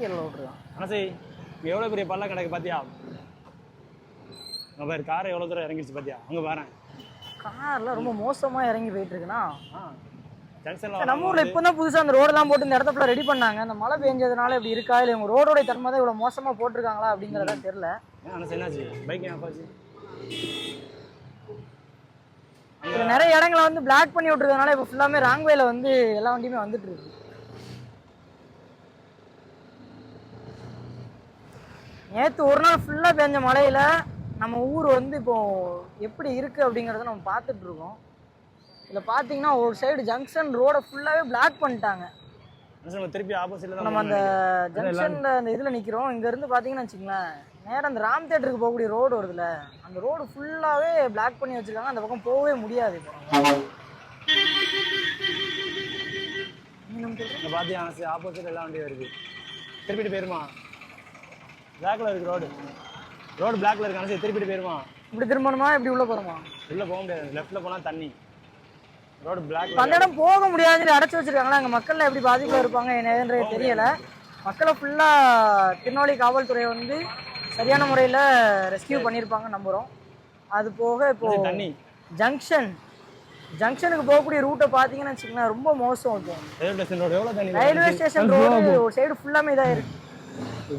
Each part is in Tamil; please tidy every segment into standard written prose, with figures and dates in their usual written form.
எல்லாம் விட்டுருக்கான். ஆனால் சரி எவ்வளோ பெரிய பள்ளம் கிடக்கு பார்த்தியா? அங்கே பாரு காரை எவ்வளோ தூரம் இறங்கிடுச்சு பார்த்தியா? அங்கே பாறேன் கார்லாம் ரொம்ப மோசமா இறங்கி போயிட்டு இருக்குண்ணா. ஜங்ஷனில் நம்ம ஊர்ல இப்பதான் புதுசா அந்த ரோடெல்லாம் போட்டு இந்த இடத்துல ரெடி பண்ணாங்க. அந்த மழை பெஞ்சதுனால இப்படி இருக்கா இல்லை இவங்க ரோடோட தன்மை தான் இவ்வளவு மோசமா போட்டிருக்காங்களா அப்படிங்கறதா தெரியல. ஆனால் என்னாச்சு பைக் ஏன் ஆச்சு? நிறைய இடங்களை வந்து பிளாக் பண்ணி விட்டுருக்கனால இப்போ ஃபுல்லாமே ராங்வேல வந்து எல்லா வண்டியுமே வந்துட்டு இருக்கு. நேற்று ஒரு நாள் ஃபுல்லா பெஞ்ச மழையில நம்ம ஊர் வந்து இப்போ எப்படி இருக்கு அப்படிங்கறத நம்ம பார்த்துட்டு இருக்கோம். இதுல பாத்தீங்கன்னா ஒரு சைடு ஜங்ஷன் ரோட ஃபுல்லாவே பிளாக் பண்ணிட்டாங்க. திருப்பி ஆப்போசிட்ல நம்ம அந்த ஜங்ஷன்ல அந்த இதுல நிக்கிறோம். இங்க இருந்து பாத்தீங்கன்னா வச்சுங்களேன், நேரம் அந்த ராம் தேட்டருக்கு போகக்கூடிய ரோடு வருதுல, அந்த ரோடு ஃபுல்லாவே பிளாக் பண்ணி வச்சிருக்காங்க. அந்த பக்கம் போகவே முடியாது. பாத்தீங்கன்னா ஆப்போசிட் எல்லா வண்டியும் வருது. திருப்பிட்டு போயிருமா? பிளாக்ல இருக்கு ரோடு. ரோடு பிளாக்ல இருக்கு. திருப்பிட்டு போயிருமா? இப்படி திரும்பணுமா? இப்படி உள்ள போறோமா? உள்ள போக முடியாது. லெஃப்ட்ல போனா தண்ணி. Road block. அந்த இடம் போக முடியாதுன்னு அடைச்சு வச்சிருக்காங்களா? அங்க மக்கள் எப்படி பாதிப்புல இருப்பாங்க என்னன்றது தெரியல. மக்களை ஃபுல்லா திருநெல்வேலி காவல்துறை வந்து சரியான முறையில் ரெஸ்கியூ பண்ணியிருப்பாங்க நம்புகிறோம். அது போக இப்போ தண்ணி ஜங்ஷனுக்கு போகக்கூடிய ரூட்டை பார்த்தீங்கன்னு வச்சுக்கோங்களேன், ரொம்ப மோசம். இருக்கும் ரயில்வே ஸ்டேஷன் ரோடு ஒரு சைடு ஃபுல்லாமே இதாக இருக்கு.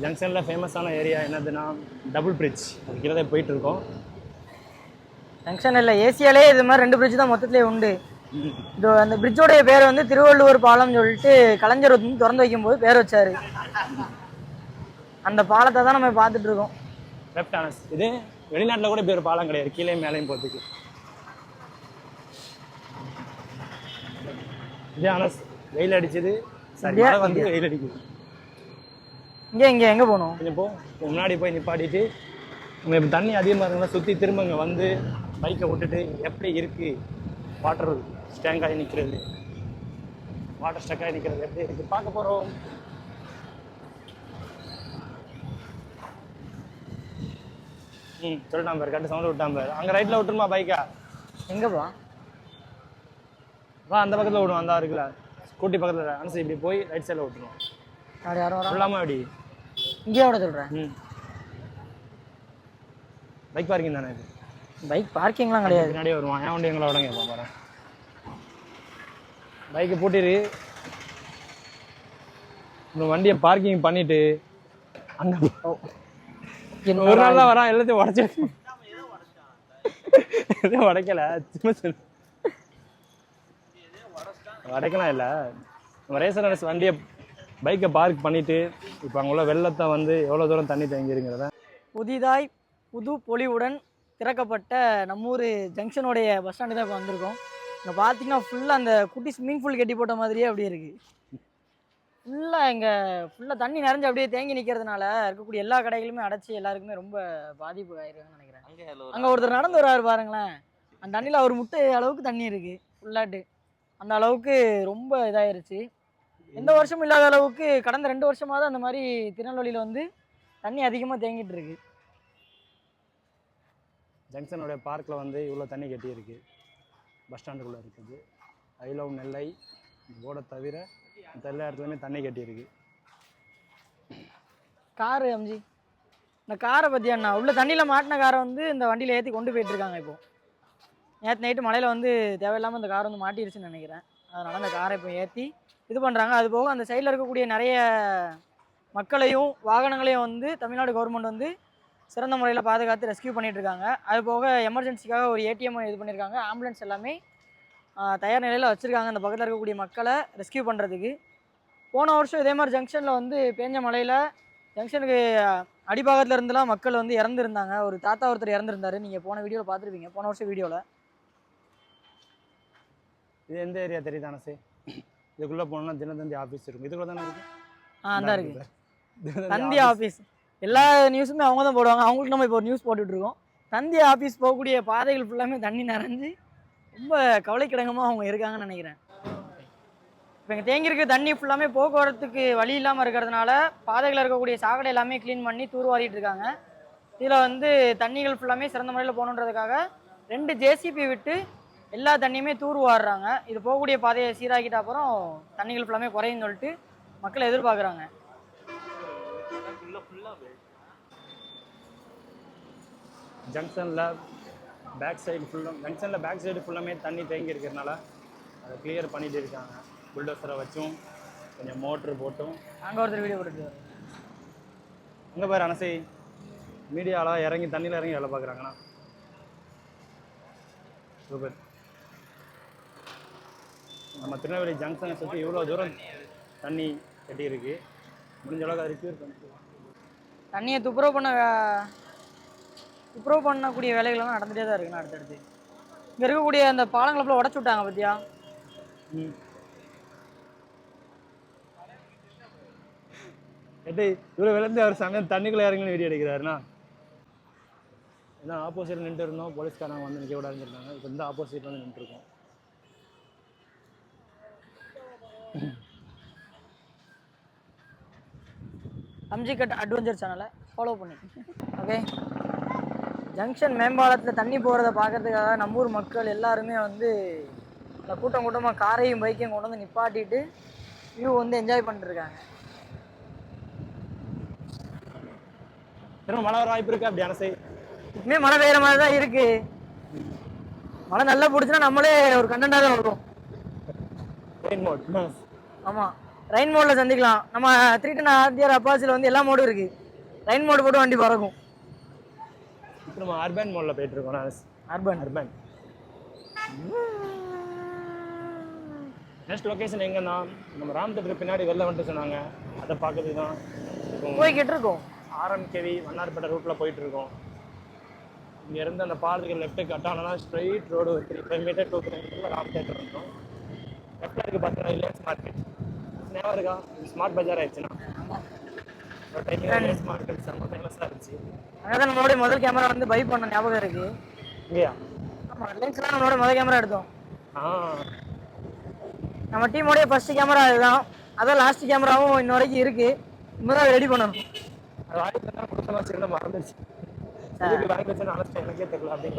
ஜங்ஷனில் ஃபேமஸான ஏரியா என்னதுன்னா டபுள் பிரிட்ஜ். அதுக்கு தான் போயிட்டு இருக்கோம். ஜங்ஷன் இல்லை, ஏசியாலே இது மாதிரி 2 பிரிட்ஜ் தான் மொத்தத்திலே உண்டு. இது அந்த பிரிட்ஜோடைய பேர் வந்து திருவள்ளுவர் பாலம் சொல்லிட்டு கலைஞர் வந்து திறந்து வைக்கும்போது பேர் வச்சாரு. அந்த பாலத்தை தான் நம்ம பார்த்துட்டு இருக்கோம். இது வெளிநாட்டில் கூட பேர் பாலம் கிடையாது, கீழே மேலேயும் போகிறதுக்கு. இது ஆனஸ் வெயில் அடிச்சது, சரி வந்து வெயில் அடிக்குது. இங்கே எங்கே போகணும்? கொஞ்சம் முன்னாடி போய் நிப்பாட்டிட்டு இப்போ தண்ணி அதிகமாக இருக்குன்னா சுற்றி திரும்ப இங்கே வந்து பைக்கை விட்டுட்டு எப்படி இருக்குது வாட்டர் ஸ்டேங்காகி நிற்கிறது, வாட்டர் ஸ்டக்காகி நிற்கிறது எப்படி இருக்குது பார்க்க போகிறோம். சொல்லிட்டான் பாரு, கட்டு சவுண்ட் விட்டான் பாரு. அங்கே ரைட்டில் விட்டுருமா பைக்கா? எங்கேப்பா? வா அந்த பக்கத்தில் விடுவோம். அந்த இருக்குல்ல ஸ்கூட்டி பக்கத்தில் அனுசரி இப்படி போய் ரைட் சைடில் விட்டுருவோம். அப்படி யாரும் சொல்லாமல் அப்படி இங்கே விட சொல்கிறேன். பைக் பார்க்கிங் தானே இது? பைக் பார்க்கிங்லாம் கிடையாது. பின்னாடியே வருவான். ஏன் வண்டி எங்களை விடங்க போகிறேன். பைக்கை பூட்டிரு. இந்த வண்டியை பார்க்கிங் பண்ணிட்டு அங்கே ஒரு நாள் தான் வரான். எல்லாத்தையும் உடச்சு எதுவும் உடைக்கல, உடைக்கலாம் இல்லை. நம்ம ரேசர் வண்டியை பைக்கை பார்க் பண்ணிட்டு இப்போ அங்கே உள்ள வெள்ளத்தை வந்து எவ்வளோ தூரம் தண்ணி தேங்கிருங்கிறத புதிதாய் புது பொலிவுடன் திறக்கப்பட்ட நம்மூர் ஜங்ஷனுடைய பஸ் ஸ்டாண்டு தான் இப்போ வந்திருக்கோம். இங்கே பார்த்தீங்கன்னா ஃபுல்லாக அந்த குட்டி ஸ்விம்மிங் பூல் கட்டி போட்ட மாதிரியே அப்படியே இருக்குது. ஃபுல்லாக இங்கே ஃபுல்லாக தண்ணி நிறைஞ்சு அப்படியே தேங்கி நிற்கிறதுனால இருக்கக்கூடிய எல்லா கடைகளுமே அடைச்சி எல்லாருக்குமே ரொம்ப பாதிப்பு ஆயிருக்குன்னு நினைக்கிறேன். அங்கே ஒருத்தர் நடந்து வராரு பாருங்களேன், அந்த தண்ணியில் ஒரு முட்டை அளவுக்கு தண்ணி இருக்குது ஃபுல்லாட்டு. அந்த அளவுக்கு ரொம்ப இதாயிருச்சு. எந்த வருஷமும் இல்லாத அளவுக்கு கடந்த 2 வருஷமாக தான் அந்த மாதிரி திருநெல்வேலியில் வந்து தண்ணி அதிகமாக தேங்கிட்டு இருக்கு. ஜங்ஷனுடைய பார்க்கில் வந்து இவ்வளோ தண்ணி கட்டியிருக்கு. பஸ் ஸ்டாண்டுக்குள்ளே இருக்குது. ஐ லவ் நெல்லை போர்டை தவிர எல்லா இடத்துலையுமே தண்ணி கட்டியிருக்கு. காரு அம்ஜி, இந்த காரை பற்றி அண்ணா உள்ள தண்ணியில் மாட்டின காரை வந்து இந்த வண்டியில் ஏற்றி கொண்டு போயிட்டுருக்காங்க. இப்போது நேற்று நைட்டு மழையில் வந்து தேவையில்லாமல் இந்த கார் வந்து மாட்டிருச்சுன்னு நினைக்கிறேன். அதனால் அந்த காரை இப்போ ஏற்றி இது பண்ணுறாங்க. அது போக அந்த சைடில் இருக்கக்கூடிய நிறைய மக்களையும் வாகனங்களையும் வந்து தமிழ்நாடு கவர்மெண்ட் வந்து சிறந்த முறையில் பாதுகாத்து ரெஸ்கியூ பண்ணிகிட்ருக்காங்க. அது போக எமர்ஜென்சிக்காக ஒரு ஏடிஎம் இது பண்ணியிருக்காங்க. ஆம்புலன்ஸ் எல்லாமே தயார் நிலையில் வச்சுருக்காங்க அந்த பக்கத்தில் இருக்கக்கூடிய மக்களை ரெஸ்கியூ பண்ணுறதுக்கு. போன வருஷம் இதே மாதிரி ஜங்ஷனில் வந்து பேஞ்ச மழையில் ஜங்ஷனுக்கு அடிபாகத்தில் இருந்தெல்லாம் மக்கள் வந்து இறந்துருந்தாங்க. ஒரு தாத்தா ஒருத்தர் இறந்துருந்தார். நீங்கள் போன வீடியோவில் பார்த்துருப்பீங்க, போன வருஷம் வீடியோவில். இது எந்த ஏரியா தெரியுதானே சார்? இதுக்குள்ளே போனோம்னா தினத்தந்தி ஆஃபீஸ் இருக்கும். இதுக்குள்ளே தானே இருக்குது? அந்த இருக்குது தந்தி ஆஃபீஸ். எல்லா நியூஸுமே அவங்க தான் போடுவாங்க. அவங்களுக்கு நம்ம இப்போ ஒரு நியூஸ் போட்டுட்ருக்கோம். தந்தி ஆஃபீஸ் போகக்கூடிய பாதைகள் ஃபுல்லாமே தண்ணி நிறைஞ்சு ரொம்ப கவலைக்கிடங்கமாக அவங்க இருக்காங்கன்னு நினைக்கிறேன். இப்போ இங்கே தேங்கியிருக்க தண்ணி ஃபுல்லாமே போக்குவரத்துக்கு வழி இல்லாமல் இருக்கிறதுனால பாதைகளில் இருக்கக்கூடிய சாக்கடை எல்லாமே க்ளீன் பண்ணி தூர்வாரிட்டு இருக்காங்க. இதில் வந்து தண்ணிகள் ஃபுல்லாமே சிறந்த முறையில் போகணுன்றதுக்காக 2 ஜேசிபி விட்டு எல்லா தண்ணியுமே தூர்வாடுறாங்க. இது போகக்கூடிய பாதையை சீராக்கிட்ட அப்புறம் தண்ணிகள் ஃபுல்லாமே குறையுன்னு சொல்லிட்டு மக்கள் எதிர்பார்க்குறாங்க. ஜங்ஷனில் பேக் சைடு ஃபுல்லாமே தண்ணி தேங்கி இருக்கிறதுனால அதை கிளியர் பண்ணிட்டு இருக்காங்க. புல்டோசரை வச்சும் கொஞ்சம் மோட்ரு போட்டும். அங்கே ஒருத்தர் வீடியோ போட்டுட்டு அங்கே பாரு அனசை மீடியாவில் இறங்கி தண்ணியில் இறங்கி வேலை பார்க்குறாங்கண்ணா. சூப்பர். நம்ம திருநெல்வேலி ஜங்ஷனை சுற்றி இவ்வளோ தூரம் தண்ணி கட்டி இருக்கு. முடிஞ்ச அளவுக்கு அதை ரிக்யூர் பண்ணிக்கலாம். தண்ணியை துப்புரவு பண்ணக்கூடிய வேலைகள்லாம் நடந்துகிட்டே தான் இருக்குண்ணா. அடுத்தடுத்து இங்கே இருக்கக்கூடிய அந்த பாலங்களை ஃபுல்லாக உடச்சி விட்டாங்க பார்த்தியா? இவ்வளோ விளைந்து அவர் சமயம் தண்ணிக்குள்ளே இறங்கி வீடியோ எடுக்கிறாருண்ணா. ஏன்னா ஆப்போசிட்டில் நின்று இருந்தோம், போலீஸ்காரங்க வந்து நிற்க விட இருந்திருந்தாங்க. இப்போ இந்த ஆப்போசிட்டில் வந்து நின்றுருக்கோம். அம்ஜிகட் அட்வென்ச்சர் சேனலை ஃபாலோ பண்ணி ஓகே. ஜங்ஷன் மேம்பாலத்தில் தண்ணி போகிறத பார்க்கறதுக்காக நம்ம ஊர் மக்கள் எல்லாருமே வந்து இந்த கூட்டமாக காரையும் பைக்கையும் கொண்டு வந்து நிப்பாட்டிட்டு வியூ வந்து என்ஜாய் பண்ணிட்டுருக்காங்க. மழை வர வாய்ப்பு இருக்கு. அப்படி அனசை இப்பவுமே மழை பெய்கிற மாதிரி தான் இருக்கு. மழை நல்லா பிடிச்சுன்னா நம்மளே ஒரு கண்டென்ட்டாக தான் இருக்கும். ஆமாம், ரெயின் மோடில் சந்திக்கலாம். நம்ம 310 RTR அப்பாச்சில் வந்து எல்லா மோடும் இருக்குது. ரெயின் மோடு போட்டு வண்டி பறக்கும். இப்போ நம்ம அர்பன் மோடில் போயிட்டுருக்கோம். அர்பன் நெக்ஸ்ட் லொக்கேஷன் எங்கன்னா நம்ம ராம் தேட்டருக்கு பின்னாடி வெளில வந்துட்டு சொன்னாங்க. அதை பார்க்கறதுக்கு தான் போய்கிட்டு இருக்கோம். ஆர்எம்கேவி வண்ணார்பேட்டை ரூட்டில் போயிட்டுருக்கோம். இங்கேருந்து அந்த பாலத்துக்கு லெஃப்ட்டு கட்டானா ஸ்ட்ரெயிட் ரோடு 3 மீட்டர் 2 கிலோமீட்டரில் ராம் தேட்டர் வந்துடும். லெஃப்ட்டில் இருக்குது பார்த்தீங்கன்னா ரிலையன்ஸ் மார்க்கெட். ஞாபகம் இருக்கா? ஸ்மார்ட் பஜார் ஆயிடுச்சுன்னா ரிலையன்ஸ் மார்க்கெட் செம்ம ஃபேமஸாக இருந்துச்சு. அங்கே தான் நம்மளோட முதல் கேமரா வந்து பை பண்ண ஞாபகம் இருக்குது. இல்லையா? ஆமாம், ரிலையன்ஸ்லாம் நம்மளோட முதல் கேமரா எடுத்தோம். நம்ம டீமோடைய ஃபர்ஸ்ட் கேமரா அதுதான். அதான் லாஸ்ட் கேமராவும் இன்ன வரைக்கும் இருக்குது. இன்னும் ரெடி பண்ணணும். அது வாங்கி தான் கொடுத்தலாம். சரி தான் மறந்துடுச்சு. வாங்கி வச்சு அனுப்பிச்சு எனக்கே தெரியல அப்படின்னு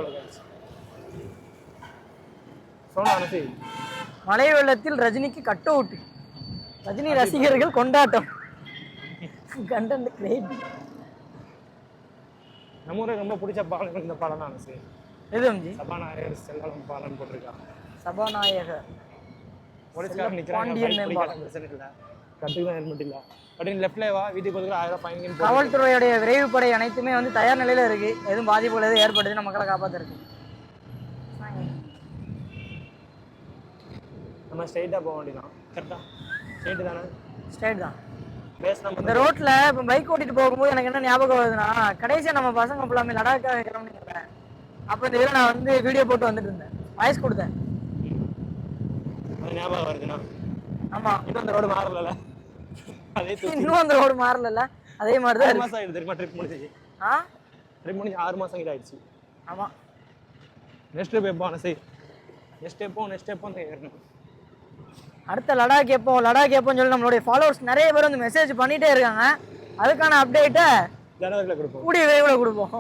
சொன்ன அனுப்பி. மழை வெள்ளத்தில் ரஜினிக்கு கட் அவுட். ரஜினி ரசிகர்கள் கொண்டாட்டம். Content create. நம்ம ஊருக்கு ரொம்ப பிடிச்ச பாலம் இந்த பாலம் தான் அனுசு. எது? சபாநாயகர் செல்லம் பாலம் போட்டிருக்காங்க. சபாநாயகர் போலீஸ்காரர் நிற்கிறாங்க. பிரச்சனை இல்லை, கட்டுக்கு ஹெல்மெட் இல்லை அப்படின்னு லெஃப்ட்லேயே வா, வீட்டுக்கு கொடுக்குற 1000 ஃபைன். காவல்துறையுடைய விரைவு படை அனைத்துமே வந்து தயார் நிலையில் இருக்குது. எதுவும் பாதிப்புகள் எதுவும் ஏற்படுது மக்களை காப்பாற்றுருக்கு. நம்ம ஸ்ட்ரைட்டாக போக வேண்டியதான். கரெக்டாக ஸ்ட்ரைட்டு தானே? ஸ்ட்ரைட் தான். பேசணும். இந்த ரோட்டில் இப்போ பைக் ஓட்டிட்டு போகும்போது எனக்கு என்ன ஞாபகம் வருதுன்னா, கடைசியாக நம்ம பசங்க ஃபுல்லாமே லடாக்காக கிளம்பிக்கிறேன். அப்போ இந்த இதில் நான் வந்து வீடியோ போட்டு வந்துட்டு இருந்தேன், வாய்ஸ் கொடுத்தேன். அது ஞாபகம் வருதுண்ணா. ஆமாம், இன்னும் அந்த ரோடு மாறல. இன்னும் அந்த ரோடு மாறல. அதே மாதிரி தான் 6 மாதம் ஆயிடுது தெரியுமா? ட்ரிப் முடிஞ்சு ட்ரிப் முடிஞ்சு 6 மாதம் கிட்ட ஆயிடுச்சு. ஆமாம். நெக்ஸ்ட் ட்ரிப் எப்போ அனசை? நெக்ஸ்ட் எப்போ ஏறணும்? அடுத்த லடாக் எப்போன்னு சொல்லி நம்மளுடைய ஃபாலோவர்ஸ் நிறைய பேர் வந்து மெசேஜ் பண்ணிகிட்டே இருக்காங்க. அதுக்கான அப்டேட்டை ஜனவரியில் கொடுப்போம், கூடிய விரைவில் கொடுப்போம்.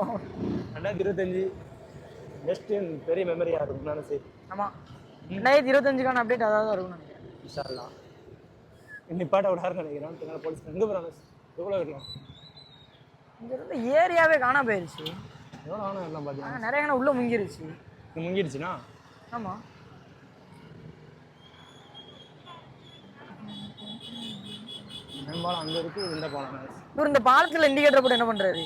2025 நெக்ஸ்ட் பெரிய மெமரியாக இருக்கும் அனசை. ஆமாம், 2025க்கான அப்டேட் அதாவது இருக்கும் நினைக்கிறேன். இன்ஷா அல்லாஹ். நிப்பாட்ட விடாருன்னு நினைக்கிறேன். போலீஸ் எங்கே போகிறாங்க? எவ்வளோ வரலாம்? இங்கே இருந்து ஏரியாவே காணா போயிடுச்சு. எவ்வளோ ஆனால் எல்லாம் பார்த்தீங்கன்னா நிறைய காண உள்ளே முங்கிருச்சு. முங்கிடுச்சுண்ணா? ஆமாம். பாலம் அங்கே இருக்குது, இந்த பாலம். இவர் இந்த பாலத்தில் இண்டிகேட்டர் போட்டு என்ன பண்ணுறாரு?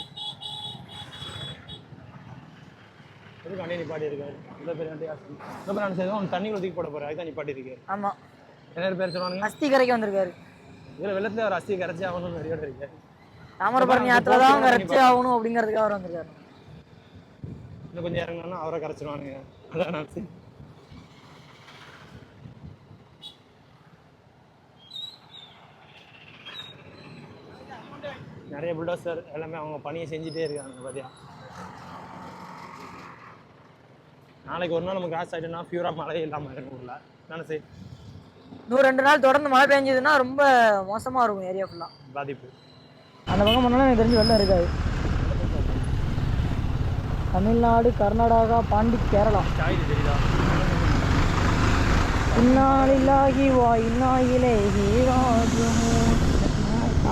எதுக்கு அண்ணே நிப்பாட்டி இருக்காரு? இந்த பேர் நான் செய்தோம் தண்ணி ஊற்றி போட போகிறேன். அதுதான் நிப்பாட்டி இருக்காரு. ஆமாம். என்ன பேர் சொல்லுவாங்க? அஸ்தி கரைக்கு வந்திருக்காரு. இதில் வெள்ளத்தில் அவர் அஸ்தி கரைச்சி ஆகணும்னு நிறைய இருக்காரு. தாமிரபரணி ஆற்றுல தான் கரைச்சி ஆகணும் அப்படிங்கிறதுக்காக அவர் வந்திருக்காரு. இன்னும் கொஞ்சம் இறங்கினா அவரை கரைச்சிடுவானுங்க. அதான் நான் நிறைய புல்டோசர் எல்லாமே அவங்க பணியை செஞ்சுட்டே இருக்காங்க. பார்த்தியா, நாளைக்கு ஒரு நாள் நமக்கு காசு ஆகிட்டுனா ஃபியூராக மழையே இல்லாமல் இருக்கும் ஊரில். நானே சரி, 2 நாள் தொடர்ந்து மழை பெஞ்சதுன்னா ரொம்ப மோசமாக இருக்கும் ஏரியா ஃபுல்லாக பாதிப்பு. அந்த பக்கம் பண்ணாலும் எனக்கு தெரிஞ்சு வெள்ளம் இருக்காது. தமிழ்நாடு, கர்நாடகா, பாண்டி, கேரளா. தெரியுதா? இன்னாலில்லாஹி வா இன்னா இலைஹி ராஜிஊன்.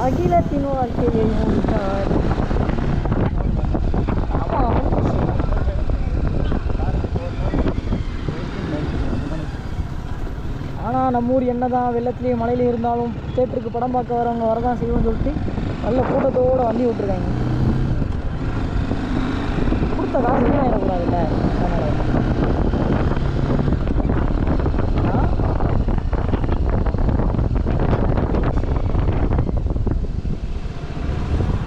அகிலத்தின் வாழ்க்கையை முடித்தார். ஆமாம், ஆனால் நம்ம ஊர் என்ன தான் வெள்ளத்துலேயும் மழையிலையும் இருந்தாலும் தேட்டருக்கு படம் பார்க்க வரவங்க வரதான் செய்வோம்னு சொல்லிட்டு நல்ல கூட்டத்தோடு வண்டி விட்டுருக்காங்க. கொடுத்த காசு வீணாயிடக்கூடாதுல்ல, அதனால்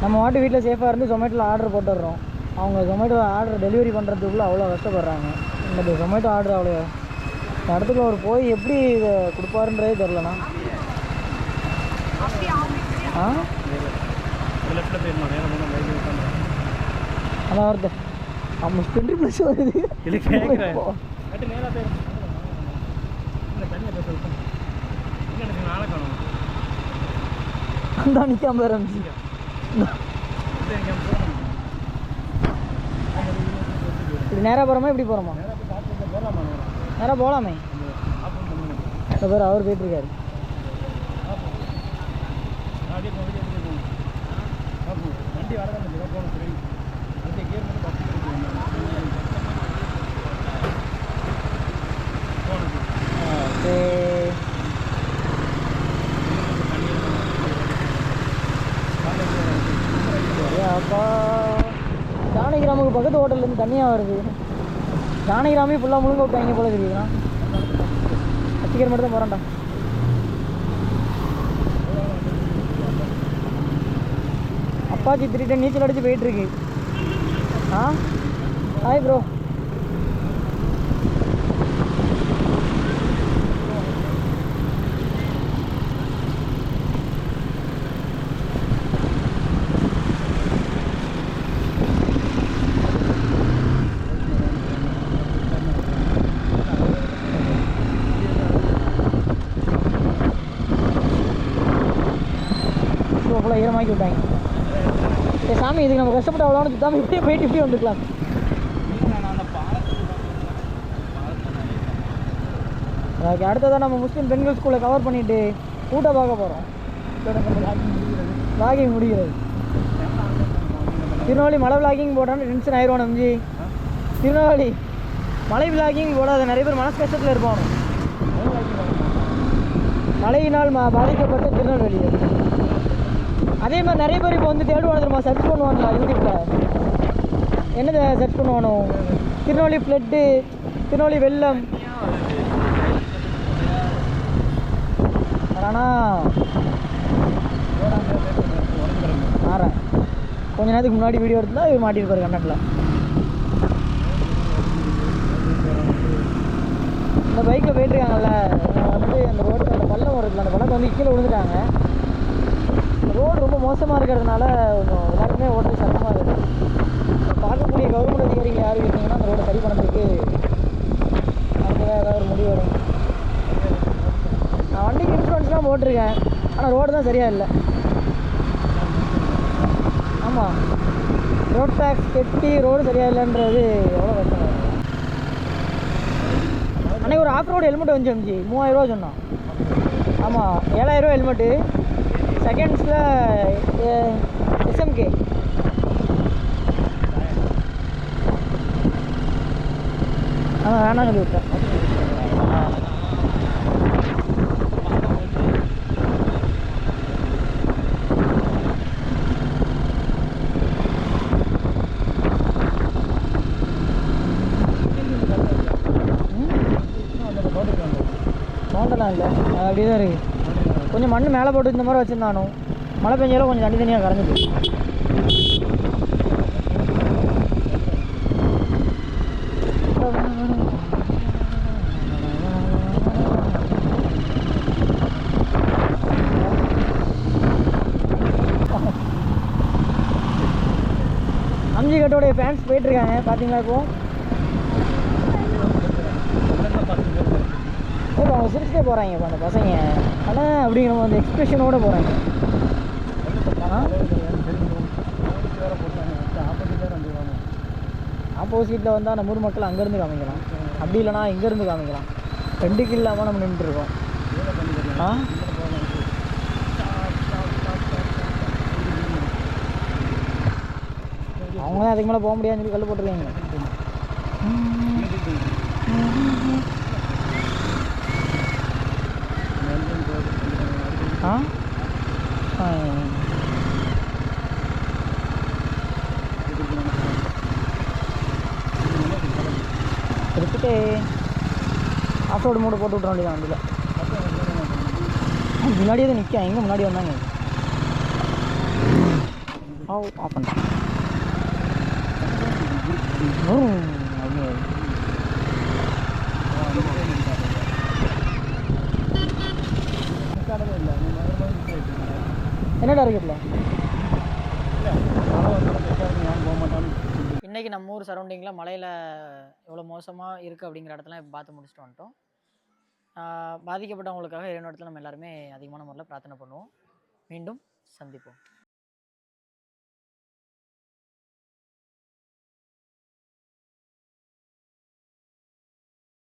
நம்ம வாட்டு வீட்டில் சேஃபாக இருந்து ஜொமேட்டோவில் ஆர்டர் போட்டுடுறோம். அவங்க ஜொமேட்டோவில் ஆர்டர் டெலிவரி பண்ணுறதுக்குள்ளே அவ்வளோ கஷ்டப்படுறாங்க. இந்த ஜொமேட்டோ ஆர்டர் அவ்வளோ இந்த இடத்துக்குள்ள அவர் போய் எப்படி இதை கொடுப்பாருன்றதே தெரிலண்ணா. அதான் வருது 20 ப்ளஸ் வருது. அந்த நிற்காம ஆரம்பிச்சு இப்படி நேராக போகிறோமா இப்படி போகிறோமா? நேராக போகலாமே. அந்த பேர் அவர் போயிட்டுருக்காரு. வண்டி வரதான் அப்பா ஜானகிராமுக்கு பக்கத்து ஹோட்டல்லேருந்து தண்ணியாக வருது. ஜானகிராமே ஃபுல்லாக முழுங்க விட்டாங்க போல தெரியுதுண்ணா. அத்திக்கர் மட்டும் தான் போகிறான்டா. அப்பாச்சி 310 நீச்சல் அடித்து போயிட்டுருக்கு. Hi bro. ஃபுல்லாக ஈரமாக்கி விட்டாங்க. சரி சாமி, இதுக்கு நம்ம கஷ்டப்பட்டு அவ்வளோ சுத்தாமல் இப்படியே போயிட்டு இப்படியே வந்துக்கலாம். அதுக்கு அடுத்ததான் நம்ம முஸ்லீம் பெண்கள் ஸ்கூலை கவர் பண்ணிவிட்டு கூட்ட பார்க்க போகிறோம். விளாகிங் முடிகிறது. திருநெல்வேலி மலை விளாகிங் போட்டான்னு டென்ஷன் ஆயிடுவோம் நம்பி. திருநெல்வேலி மலை விளாகிங் போடாத நிறைய பேர் மனசு கஷ்டத்தில் இருப்பாங்க. மழையினால் பாதிக்கப்பட்ட திருநெல்வேலி. அதே மாதிரி நிறைய பேர் இப்போ வந்து தேடுவானு தெரியுமா, சர்ச் பண்ணுவானுங்களா யூடியூப்பில். என்னதை சர்ச் பண்ணுவானோ? திருநெல்வேலி ஃப்ளட்டு, திருநெல்வேலி வெள்ளம். ஆனால் ஆறேன் கொஞ்ச நேரத்துக்கு முன்னாடி வீடியோ எடுத்துதான் இவர் மாட்டியிருப்பார் கண்ணட்டில். இந்த பைக்கில் போயிட்டுருக்காங்கல்ல, வந்து அந்த ரோடு அந்த பள்ளம் வருதுல, அந்த பள்ளத்தை வந்து கீழே விழுந்துட்டாங்க. ரோடு ரொம்ப மோசமாக இருக்கிறதுனால கொஞ்சம் எல்லாருமே ஓட்டுறது சத்தமாக இருக்குது. பார்க்கக்கூடிய கவர்மெண்ட் அதிகாரிகள் யார் இருக்கீங்கன்னா அந்த ரோடை சரி பண்ணுறதுக்கு அடுத்ததாக ஏதாவது ஒரு முடிவு வரும். நான் வண்டிக்கு இன்சூரன்ஸ்லாம் போட்டிருக்கேன், ஆனால் ரோடு தான் சரியாக இல்லை. ஆமாம், ரோட் டேக்ஸ் கட்டி ரோடு சரியாக இல்லைன்றது எவ்வளோ கஷ்டம். அன்றைக்கி ஒரு ஆஃப் ரோடு ஹெல்மெட் வந்து 3000 சொன்னான். ஆமாம், 7000 ஹெல்மெட்டு. செகண்ட்ஸில் எஸ்எம்கே. வேணாம் சொல்லி விட்டேன். தோண்டலாம் இல்லை, அது அப்படியே தான் இருக்குது. கொஞ்சம் மண் மேலே போட்டு இந்த மாதிரி வச்சுருந்தானோ மழை பெஞ்சாலும் கொஞ்சம் தண்ணி தனியாக கரைஞ்சிது. அம்ஜிகட்டோடைய ஃபேன்ஸ் போயிட்டுருக்காங்க பார்த்தீங்களா? இப்போ அவங்க சிரிச்சுட்டே போகிறாங்க இப்போ அந்த பசங்க. ஆனால் அப்படிங்கிற அந்த எக்ஸ்பிரஷனோடு போகிறாங்க. ஆப்போசிட்டில் வந்தால் நம்ம ஊர் மக்கள் அங்கேருந்து காமிக்கலாம், அப்படி இல்லைனா இங்கேருந்து காமிக்கலாம். ரெண்டுக்கு இல்லாமல் நம்ம நின்றுருக்கோம். அவங்க தான் அதுக்கு மேலே போக முடியாதுன்னு சொல்லி கல் போட்டிருக்காங்க. ஆ எடுத்துட்டு ஆஃப் ரோடு மூடு போட்டு விட்ற வேண்டியதான் வண்டியில். முன்னாடியே தான் நிற்கும், எங்கே முன்னாடி வந்தாங்க. ஆஃப் பண்ணிட்டேன். என்ன டார்கெட்டில் இன்றைக்கி நம்ம ஊர் சரௌண்டிங்கில் மலையில் எவ்வளோ மோசமாக இருக்குது அப்படிங்கிற இடத்துல இப்போ பார்த்து முடிச்சுட்டு வந்துட்டோம். பாதிக்கப்பட்டவங்களுக்காக இறைவனிடத்தில் நம்ம எல்லாருமே அதிகமான முறையில் பிரார்த்தனை பண்ணுவோம். மீண்டும் சந்திப்போம்.